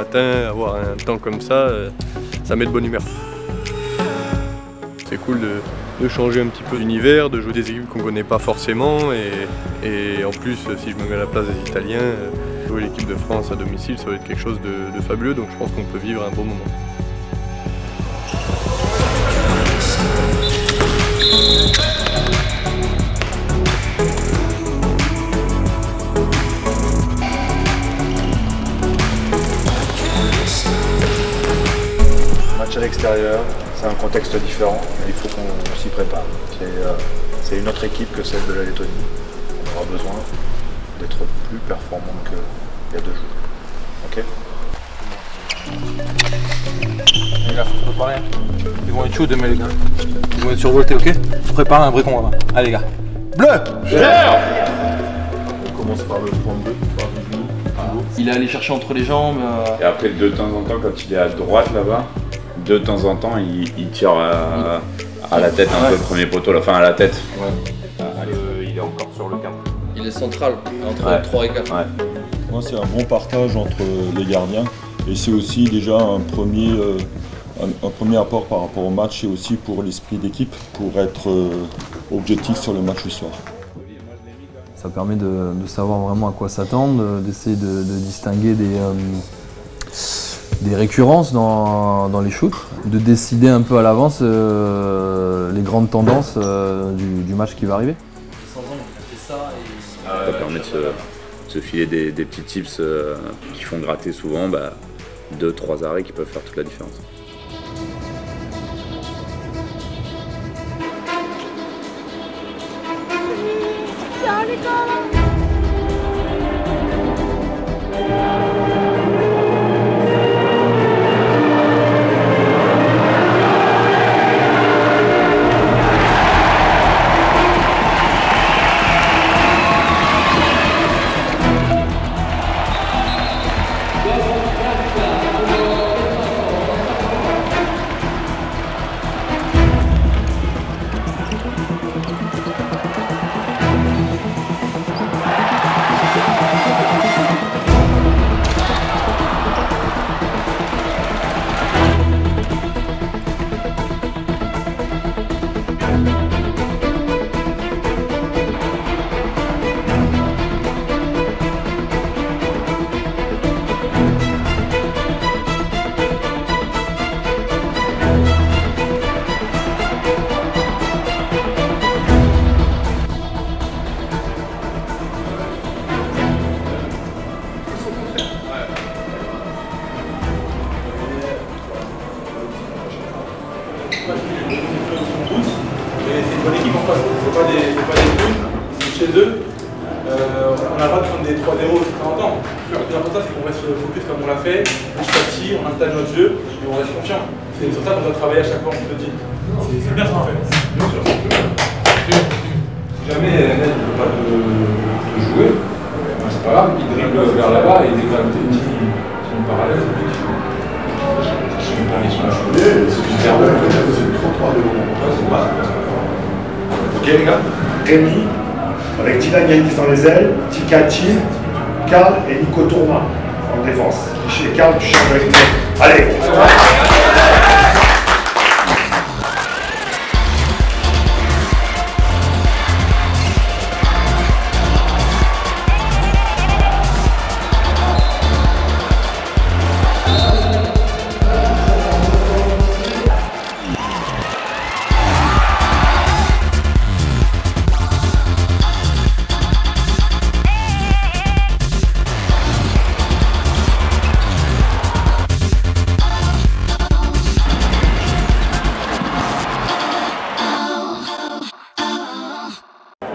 matin, avoir un temps comme ça, ça met de bonne humeur. C'est cool de changer un petit peu d'univers, de jouer des équipes qu'on ne connaît pas forcément et en plus, si je me mets à la place des Italiens, jouer l'équipe de France à domicile, ça va être quelque chose de fabuleux, donc je pense qu'on peut vivre un bon moment. Match à l'extérieur, c'est un contexte différent, mais il faut qu'on s'y prépare. C'est une autre équipe que celle de la Lettonie. On aura besoin d'être plus performant qu'il y a 2 jours. Ok? Les gars, faut se préparer. Ils vont être chauds demain, les gars. Ils vont être survoltés, ok? Faut préparer un vrai combat. Allez, les gars. Bleu! On commence par le point de 2, par le genou. Il est allé chercher entre les jambes. Et après, de temps en temps, quand il est à droite là-bas, de temps en temps, il tire à la tête un peu le premier poteau, enfin à la tête. Ouais. Il est encore sur le 4. Il est central, entre 3 et 4. Ouais. Moi, c'est un bon partage entre les gardiens et c'est aussi déjà un premier apport par rapport au match et aussi pour l'esprit d'équipe, pour être objectif sur le match du soir. Ça permet de savoir vraiment à quoi s'attendre, d'essayer de distinguer des récurrences dans les shoots, de décider un peu à l'avance les grandes tendances du match qui va arriver. Ça permet de se filer des petits tips qui font gratter souvent, 2-3 arrêts qui peuvent faire toute la différence. C'est une bonne équipe en face, c'est pas des nuls, c'est chez eux. On a le droit de prendre des 3-0 de temps en temps. Le plus important, c'est qu'on reste focus comme on l'a fait, petit à petit, on installe notre jeu et on reste confiant. C'est sur ça qu'on doit travailler à chaque fois, on te le dit. C'est bien ce qu'on fait. Bien sûr. Si jamais Ned ne veut pas te jouer, c'est pas grave, il dribble vers là-bas et dès que tu as une parallèle, ok les gars, Rémi, avec Dylan Yanis dans les ailes, Tikati, Karl et Nico Tourma en défense. Chez Karl, tu changes avec nous. Allez!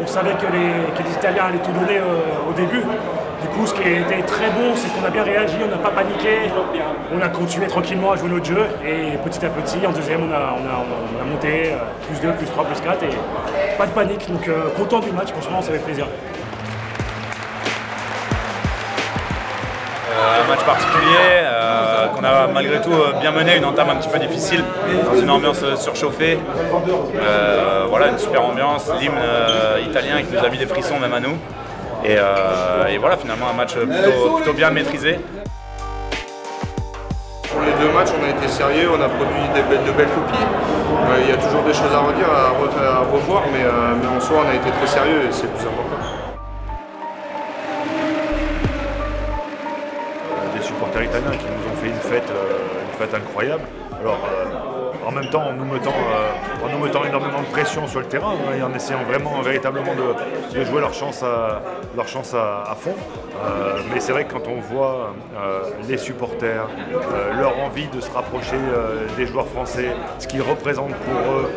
On savait que les Italiens allaient tout donner au début. Du coup, ce qui était très bon, c'est qu'on a bien réagi, on n'a pas paniqué. On a continué tranquillement à jouer notre jeu. Et petit à petit, en deuxième, on a monté plus 2, plus 3, plus 4. Et pas de panique. Donc content du match, franchement, ça fait plaisir. Un match particulier qu'on a malgré tout bien mené, une entame un petit peu difficile dans une ambiance surchauffée. Voilà, une super ambiance, l'hymne italien qui nous a mis des frissons même à nous. Et voilà, finalement un match plutôt bien maîtrisé. Pour les 2 matchs, on a été sérieux, on a produit de belles copies. Il y a toujours des choses à redire, à revoir, mais en soi, on a été très sérieux et c'est le plus important. Des supporters italiens qui nous ont fait une fête incroyable. Alors, en même temps, en nous mettant énormément de pression sur le terrain et en essayant véritablement de jouer leur chance à fond. Mais c'est vrai que quand on voit les supporters, leur envie de se rapprocher des joueurs français, ce qu'ils représentent pour eux,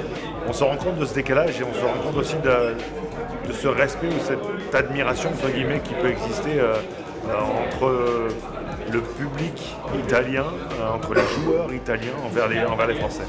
on se rend compte de ce décalage et on se rend compte aussi de ce respect ou cette admiration entre guillemets qui peut exister entre le public italien, entre les joueurs italiens envers les Français.